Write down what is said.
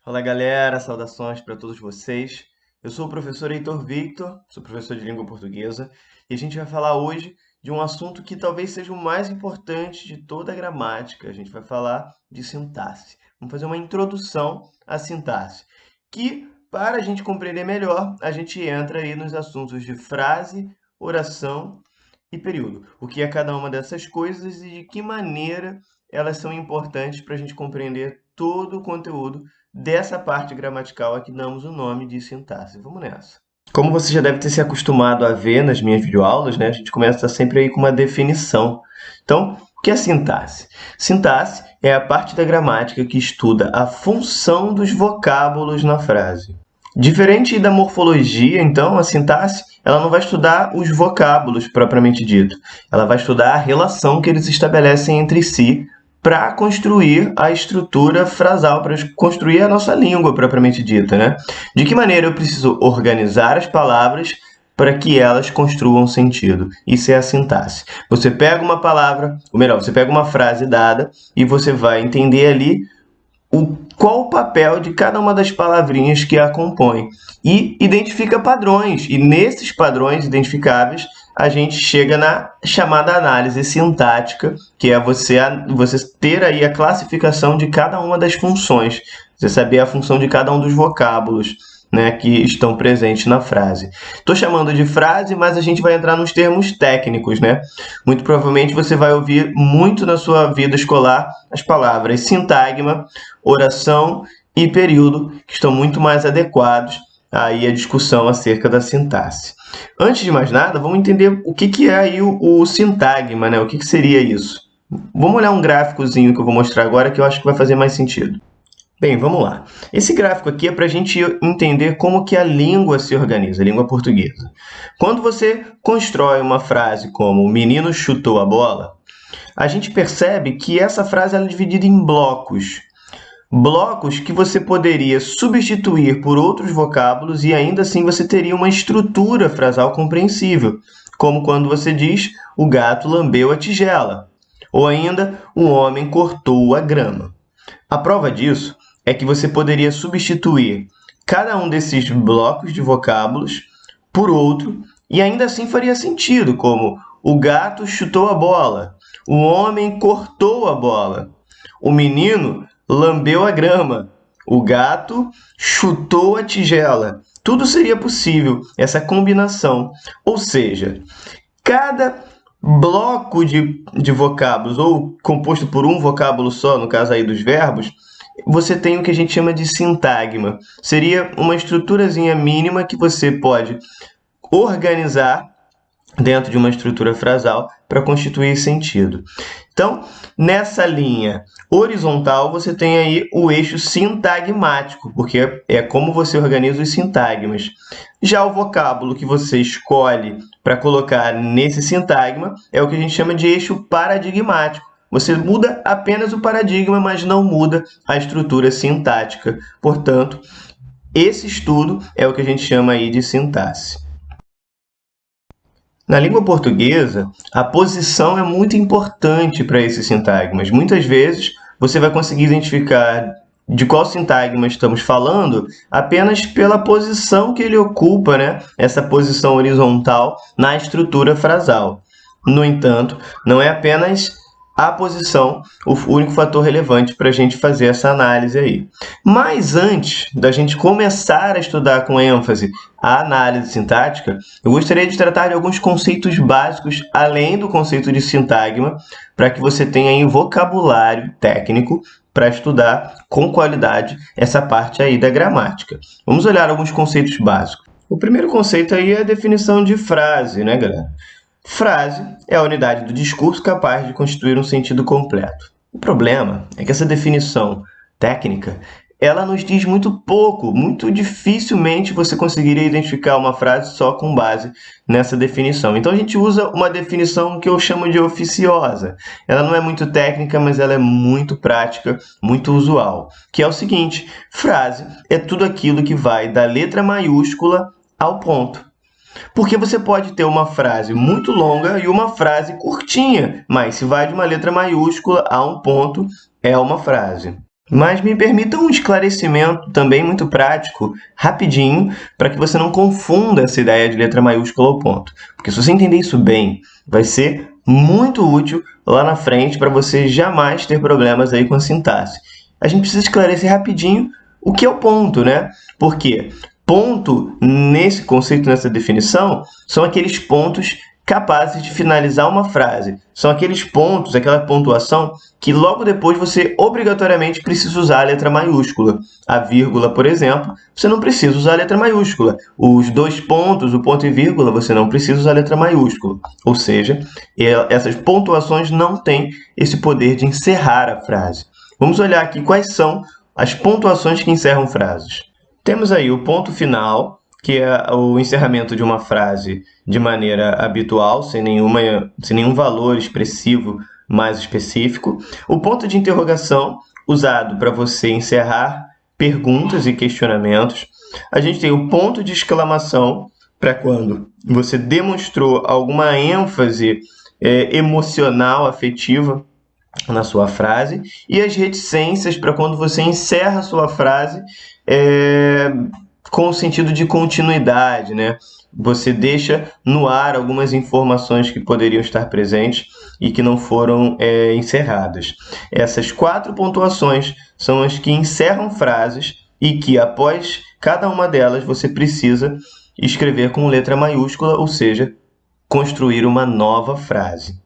Fala galera, saudações para todos vocês. Eu sou o professor Heitor Victor, sou professor de língua portuguesa e a gente vai falar hoje de um assunto que talvez seja o mais importante de toda a gramática. A gente vai falar de sintaxe. Vamos fazer uma introdução à sintaxe, que para a gente compreender melhor, a gente entra aí nos assuntos de frase, oração e período. O que é cada uma dessas coisas e de que maneira elas são importantes para a gente compreender todo o conteúdo dessa parte gramatical a que damos o nome de sintaxe. Vamos nessa. Como você já deve ter se acostumado a ver nas minhas videoaulas, né, a gente começa sempre aí com uma definição. Então, o que é sintaxe? Sintaxe é a parte da gramática que estuda a função dos vocábulos na frase. Diferente da morfologia, então, a sintaxe ela não vai estudar os vocábulos propriamente dito. Ela vai estudar a relação que eles estabelecem entre si para construir a estrutura frasal, para construir a nossa língua propriamente dita, né? De que maneira eu preciso organizar as palavras para que elas construam sentido? Isso é a sintaxe. Você pega uma palavra, ou melhor, você pega uma frase dada e você vai entender ali qual o papel de cada uma das palavrinhas que a compõem e identifica padrões. E nesses padrões identificáveis, a gente chega na chamada análise sintática, que é você ter aí a classificação de cada uma das funções, você saber a função de cada um dos vocábulos, né, que estão presentes na frase. Estou chamando de frase, mas a gente vai entrar nos termos técnicos, né? Muito provavelmente você vai ouvir muito na sua vida escolar as palavras sintagma, oração e período, que estão muito mais adequados aí à discussão acerca da sintaxe. Antes de mais nada, vamos entender o que é aí o sintagma, né? O que seria isso? Vamos olhar um gráficozinho que eu vou mostrar agora que eu acho que vai fazer mais sentido. Bem, vamos lá. Esse gráfico aqui é para a gente entender como que a língua se organiza, a língua portuguesa. Quando você constrói uma frase como o menino chutou a bola, a gente percebe que essa frase ela é dividida em blocos. Blocos que você poderia substituir por outros vocábulos e ainda assim você teria uma estrutura frasal compreensível, como quando você diz o gato lambeu a tigela, ou ainda o homem cortou a grama. A prova disso é que você poderia substituir cada um desses blocos de vocábulos por outro e ainda assim faria sentido, como o gato chutou a bola, o homem cortou a bola, o menino lambeu a grama, o gato chutou a tigela. Tudo seria possível, essa combinação. Ou seja, cada bloco de vocábulos, ou composto por um vocábulo só, no caso aí dos verbos, você tem o que a gente chama de sintagma. Seria uma estruturazinha mínima que você pode organizar dentro de uma estrutura frasal para constituir sentido. Então, nessa linha horizontal, você tem aí o eixo sintagmático, porque é como você organiza os sintagmas. Já o vocábulo que você escolhe para colocar nesse sintagma é o que a gente chama de eixo paradigmático. Você muda apenas o paradigma, mas não muda a estrutura sintática. Portanto, esse estudo é o que a gente chama aí de sintaxe. Na língua portuguesa, a posição é muito importante para esses sintagmas. Muitas vezes, você vai conseguir identificar de qual sintagma estamos falando apenas pela posição que ele ocupa, né? Essa posição horizontal na estrutura frasal. No entanto, não é apenas a posição o único fator relevante para a gente fazer essa análise aí. Mas antes da gente começar a estudar com ênfase a análise sintática, eu gostaria de tratar de alguns conceitos básicos, além do conceito de sintagma, para que você tenha aí vocabulário técnico para estudar com qualidade essa parte aí da gramática. Vamos olhar alguns conceitos básicos. O primeiro conceito aí é a definição de frase, né, galera? Frase é a unidade do discurso capaz de constituir um sentido completo. O problema é que essa definição técnica ela nos diz muito pouco, muito dificilmente você conseguiria identificar uma frase só com base nessa definição. Então a gente usa uma definição que eu chamo de oficiosa. Ela não é muito técnica, mas ela é muito prática, muito usual, que é o seguinte: frase é tudo aquilo que vai da letra maiúscula ao ponto. Porque você pode ter uma frase muito longa e uma frase curtinha, mas se vai de uma letra maiúscula a um ponto, é uma frase. Mas me permita um esclarecimento também muito prático, rapidinho, para que você não confunda essa ideia de letra maiúscula ao ponto. Porque se você entender isso bem, vai ser muito útil lá na frente para você jamais ter problemas aí com a sintaxe. A gente precisa esclarecer rapidinho o que é o ponto, né? Porque ponto, nesse conceito, nessa definição, são aqueles pontos capazes de finalizar uma frase. São aqueles pontos, aquela pontuação que logo depois você obrigatoriamente precisa usar a letra maiúscula. A vírgula, por exemplo, você não precisa usar a letra maiúscula. Os dois pontos, o ponto e vírgula, você não precisa usar a letra maiúscula. Ou seja, essas pontuações não têm esse poder de encerrar a frase. Vamos olhar aqui quais são as pontuações que encerram frases. Temos aí o ponto final, que é o encerramento de uma frase de maneira habitual, sem nenhum valor expressivo mais específico. O ponto de interrogação, usado para você encerrar perguntas e questionamentos. A gente tem o ponto de exclamação, para quando você demonstrou alguma ênfase emocional, afetiva na sua frase, e as reticências para quando você encerra a sua frase com o sentido de continuidade, né? Você deixa no ar algumas informações que poderiam estar presentes e que não foram encerradas. Essas 4 pontuações são as que encerram frases e que, após cada uma delas, você precisa escrever com letra maiúscula, ou seja, construir uma nova frase.